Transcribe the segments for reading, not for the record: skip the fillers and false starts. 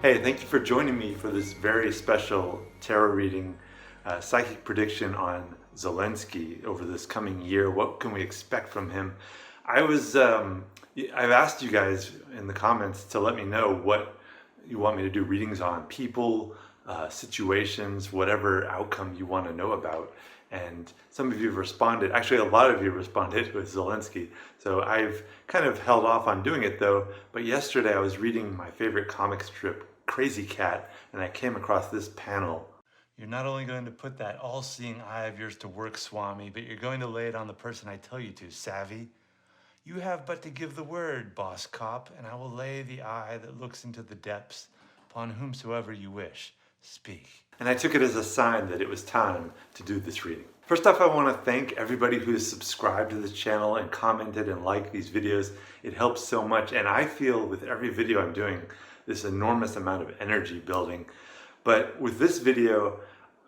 Hey, thank you for joining me for this very special tarot reading, psychic prediction on Zelensky over this coming year. What can we expect from him? I've asked you guys in the comments to let me know what you want me to do readings on, people, situations, whatever outcome you want to know about. And some of you have responded, actually a lot of you responded with Zelensky. So I've kind of held off on doing it though. But yesterday I was reading my favorite comic strip, Crazy Cat, and I came across this panel. You're not only going to put that all-seeing eye of yours to work, Swami, but you're going to lay it on the person I tell you to, savvy? You have but to give the word, boss cop, and I will lay the eye that looks into the depths upon whomsoever you wish. Speak. And I took it as a sign that it was time to do this reading. First off, I want to thank everybody who has subscribed to this channel and commented and liked these videos. It helps so much, and I feel with every video I'm doing this enormous amount of energy building. But with this video,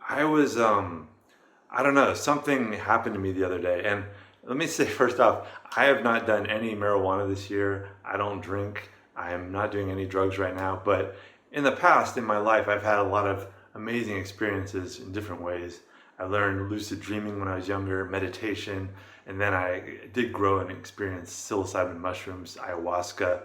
I was, I don't know, something happened to me the other day. And let me say first off, I have not done any marijuana this year. I don't drink. I am not doing any drugs right now. But in the past, in my life, I've had a lot of amazing experiences in different ways. I learned lucid dreaming when I was younger, meditation, and then I did grow and experience psilocybin mushrooms, ayahuasca,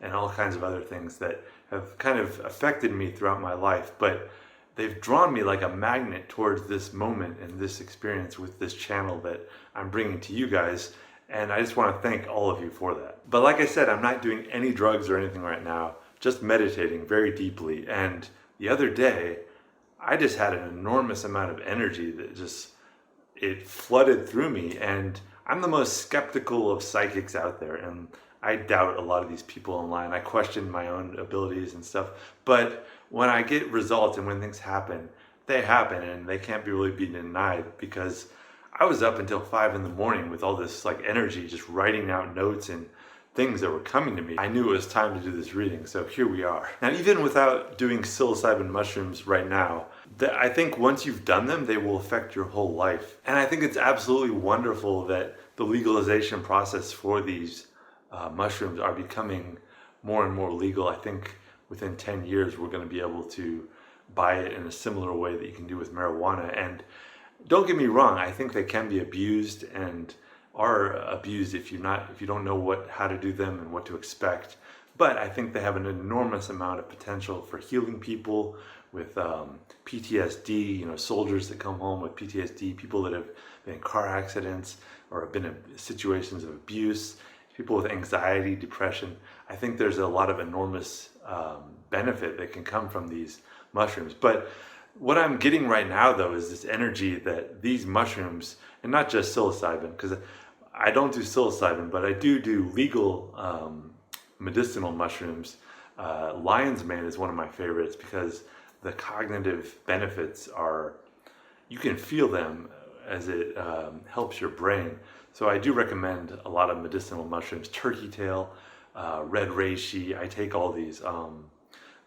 and all kinds of other things that have kind of affected me throughout my life. But they've drawn me like a magnet towards this moment and this experience with this channel that I'm bringing to you guys. And I just want to thank all of you for that. But like I said, I'm not doing any drugs or anything right now, just meditating very deeply. And the other day, I just had an enormous amount of energy that it flooded through me. And I'm the most skeptical of psychics out there. And I doubt a lot of these people online. I question my own abilities and stuff. But when I get results and when things happen, they happen and they can't really be denied, because I was up until 5 in the morning with all this like energy, just writing out notes and things that were coming to me. I knew it was time to do this reading, so here we are. Now, even without doing psilocybin mushrooms right now, I think once you've done them, they will affect your whole life. And I think it's absolutely wonderful that the legalization process for these mushrooms are becoming more and more legal. I think within 10 years, we're going to be able to buy it in a similar way that you can do with marijuana. And don't get me wrong, I think they can be abused and are abused if you don't know how to do them and what to expect. But I think they have an enormous amount of potential for healing people with PTSD, soldiers that come home with PTSD, people that have been in car accidents or have been in situations of abuse, people with anxiety, depression. I think there's a lot of enormous benefit that can come from these mushrooms. But what I'm getting right now, though, is this energy that these mushrooms, and not just psilocybin, because I don't do psilocybin, but I do legal medicinal mushrooms. Lion's mane is one of my favorites because the cognitive benefits you can feel them as it helps your brain. So I do recommend a lot of medicinal mushrooms, turkey tail, red reishi. I take all these.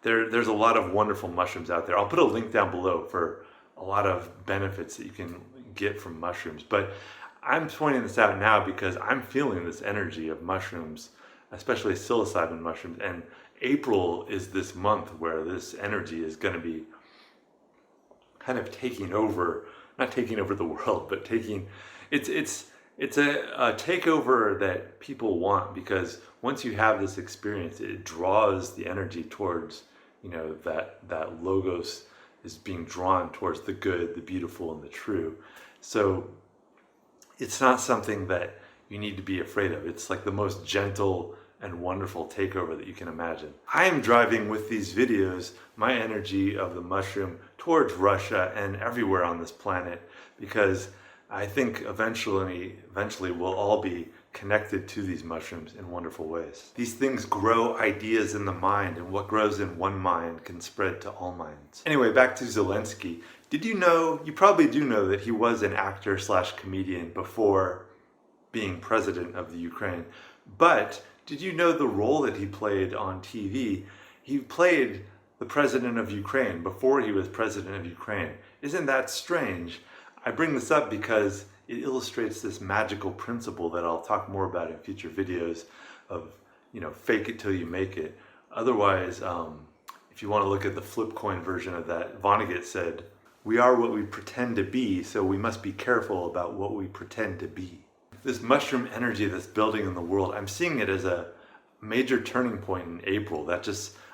There's a lot of wonderful mushrooms out there. I'll put a link down below for a lot of benefits that you can get from mushrooms. But I'm pointing this out now because I'm feeling this energy of mushrooms, especially psilocybin mushrooms. And April is this month where this energy is going to be kind of taking over, not taking over the world, but it's a takeover that people want, because once you have this experience, it draws the energy towards, that logos is being drawn towards the good, the beautiful, and the true. So it's not something that you need to be afraid of. It's like the most gentle and wonderful takeover that you can imagine. I am driving with these videos my energy of the mushroom towards Russia and everywhere on this planet, because I think eventually we'll all be connected to these mushrooms in wonderful ways. These things grow ideas in the mind, and what grows in one mind can spread to all minds. Anyway, back to Zelensky. Did you know, you probably do know, that he was an actor / comedian before being president of the Ukraine. But did you know the role that he played on TV? He played the president of Ukraine before he was president of Ukraine. Isn't that strange? I bring this up because it illustrates this magical principle that I'll talk more about in future videos of, fake it till you make it. Otherwise, If you want to look at the flip coin version of that, Vonnegut said, "We are what we pretend to be, so we must be careful about what we pretend to be." This mushroom energy that's building in the world, I'm seeing it as a major turning point in April.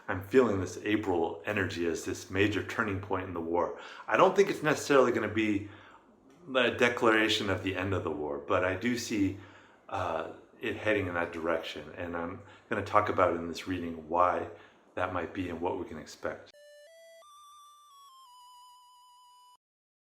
I'm feeling this April energy as this major turning point in the war. I don't think it's necessarily going to be the declaration of the end of the war, but I do see it heading in that direction. And I'm going to talk about in this reading why that might be and what we can expect.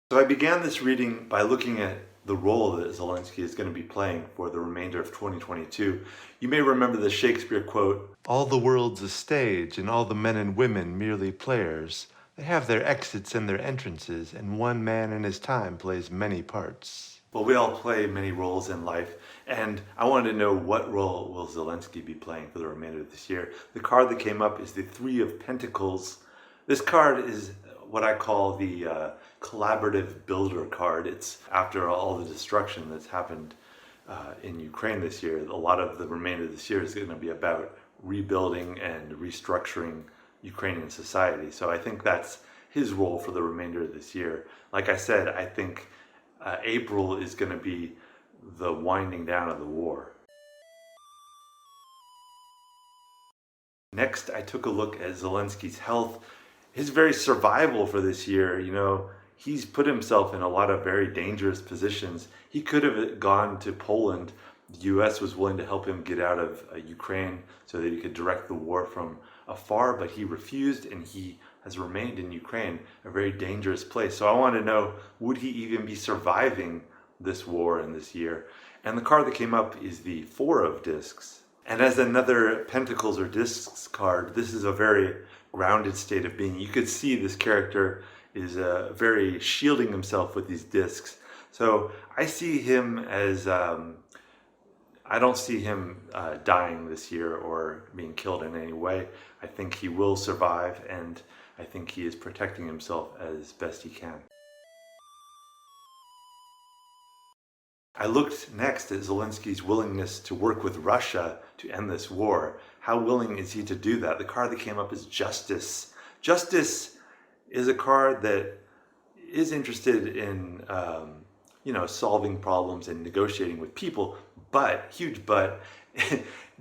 So I began this reading by looking at the role that Zelensky is going to be playing for the remainder of 2022. You may remember the Shakespeare quote, "All the world's a stage, and all the men and women merely players. They have their exits and their entrances, and one man in his time plays many parts." Well, we all play many roles in life, and I wanted to know what role will Zelensky be playing for the remainder of this year. The card that came up is the Three of Pentacles. This card is what I call the collaborative builder card. It's after all the destruction that's happened in Ukraine this year. A lot of the remainder of this year is going to be about rebuilding and restructuring Ukrainian society. So I think that's his role for the remainder of this year. Like I said, I think April is going to be the winding down of the war. Next, I took a look at Zelensky's health. His very survival for this year, he's put himself in a lot of very dangerous positions. He could have gone to Poland. The US was willing to help him get out of Ukraine so that he could direct the war from afar, but he refused, and he has remained in Ukraine, a very dangerous place. So I want to know, would he even be surviving this war in this year? And the card that came up is the Four of Discs. And as another Pentacles or Discs card, this is a very grounded state of being. You could see this character is very shielding himself with these discs. So I see him as, I don't see him dying this year or being killed in any way. I think he will survive, and I think he is protecting himself as best he can. I looked next at Zelensky's willingness to work with Russia to end this war. How willing is he to do that? The card that came up is Justice. Justice is a card that is interested in, solving problems and negotiating with people, but, huge but,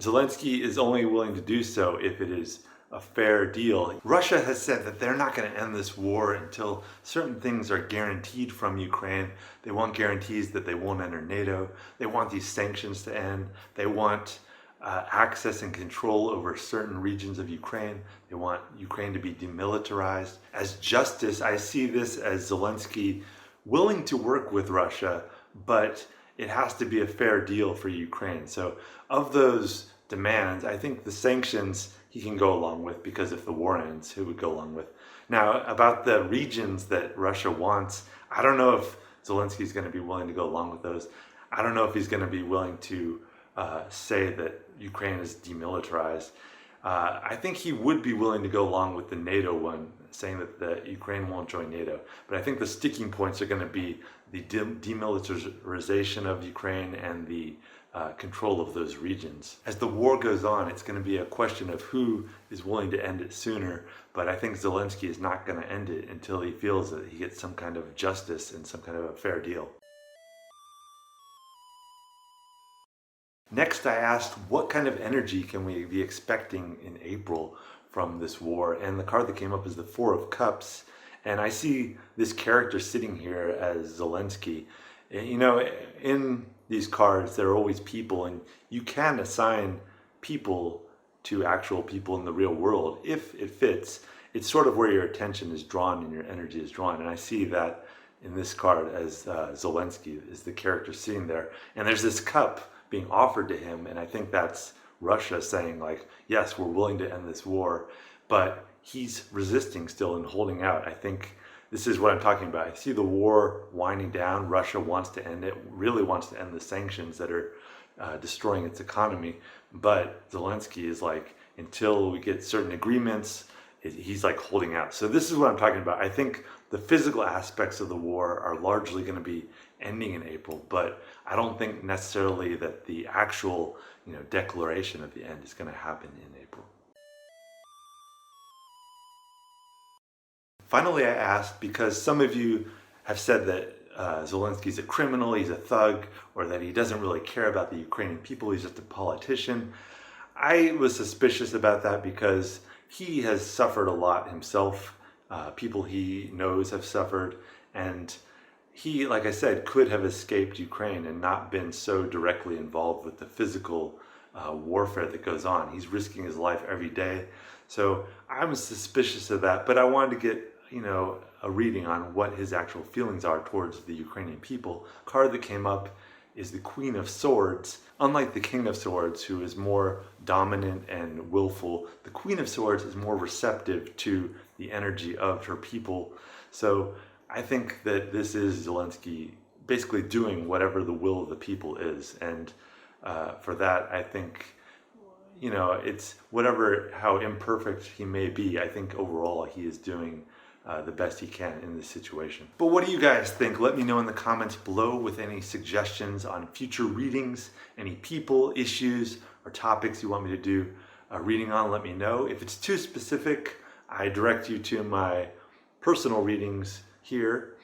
Zelensky is only willing to do so if it is a fair deal. Russia has said that they're not going to end this war until certain things are guaranteed from Ukraine. They want guarantees that they won't enter NATO. They want these sanctions to end. They want access and control over certain regions of Ukraine. They want Ukraine to be demilitarized. As justice, I see this as Zelensky willing to work with Russia, but it has to be a fair deal for Ukraine. So of those demands, I think the sanctions he can go along with, because if the war ends, he would go along with. Now, about the regions that Russia wants, I don't know if Zelensky's going to be willing to go along with those. I don't know if he's going to be willing to say that Ukraine is demilitarized. I think he would be willing to go along with the NATO one, saying that Ukraine won't join NATO. But I think the sticking points are going to be the demilitarization of Ukraine and the control of those regions. As the war goes on, it's going to be a question of who is willing to end it sooner, but I think Zelensky is not going to end it until he feels that he gets some kind of justice and some kind of a fair deal. Next, I asked, what kind of energy can we be expecting in April from this war? And the card that came up is the Four of Cups. And I see this character sitting here as Zelensky. In these cards, there are always people, and you can assign people to actual people in the real world if it fits. It's sort of where your attention is drawn and your energy is drawn. And I see that in this card as Zelensky is the character sitting there. And there's this cup being offered to him, and I think that's Russia saying, like, yes, we're willing to end this war, but he's resisting still and holding out. I think this is what I'm talking about. I see the war winding down. Russia wants to end it, really wants to end the sanctions that are destroying its economy, but Zelensky is like, until we get certain agreements, he's like holding out. So this is what I'm talking about. I think the physical aspects of the war are largely going to be ending in April, but I don't think necessarily that the actual, declaration of the end is going to happen in April. Finally, I asked because some of you have said that Zelensky's a criminal, he's a thug, or that he doesn't really care about the Ukrainian people, he's just a politician. I was suspicious about that because he has suffered a lot himself. People he knows have suffered, and he, like I said, could have escaped Ukraine and not been so directly involved with the physical warfare that goes on. He's risking his life every day. So I'm suspicious of that, but I wanted to get, a reading on what his actual feelings are towards the Ukrainian people. A card that came up is the Queen of Swords. Unlike the King of Swords, who is more dominant and willful, the Queen of Swords is more receptive to the energy of her people. So I think that this is Zelensky basically doing whatever the will of the people is. And for that, I think, it's how imperfect he may be, I think overall he is doing the best he can in this situation. But what do you guys think? Let me know in the comments below with any suggestions on future readings, any people, issues, or topics you want me to do a reading on. Let me know. If it's too specific, I direct you to my personal readings here,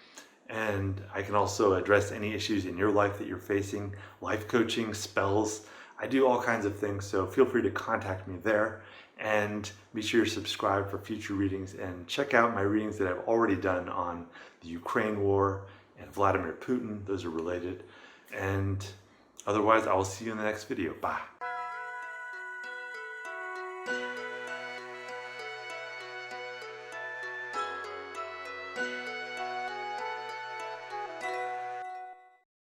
and I can also address any issues in your life that you're facing, life coaching, spells. I do all kinds of things, so feel free to contact me there. And be sure to subscribe for future readings and check out my readings that I've already done on the Ukraine war and Vladimir Putin. Those are related. And otherwise, I will see you in the next video. Bye.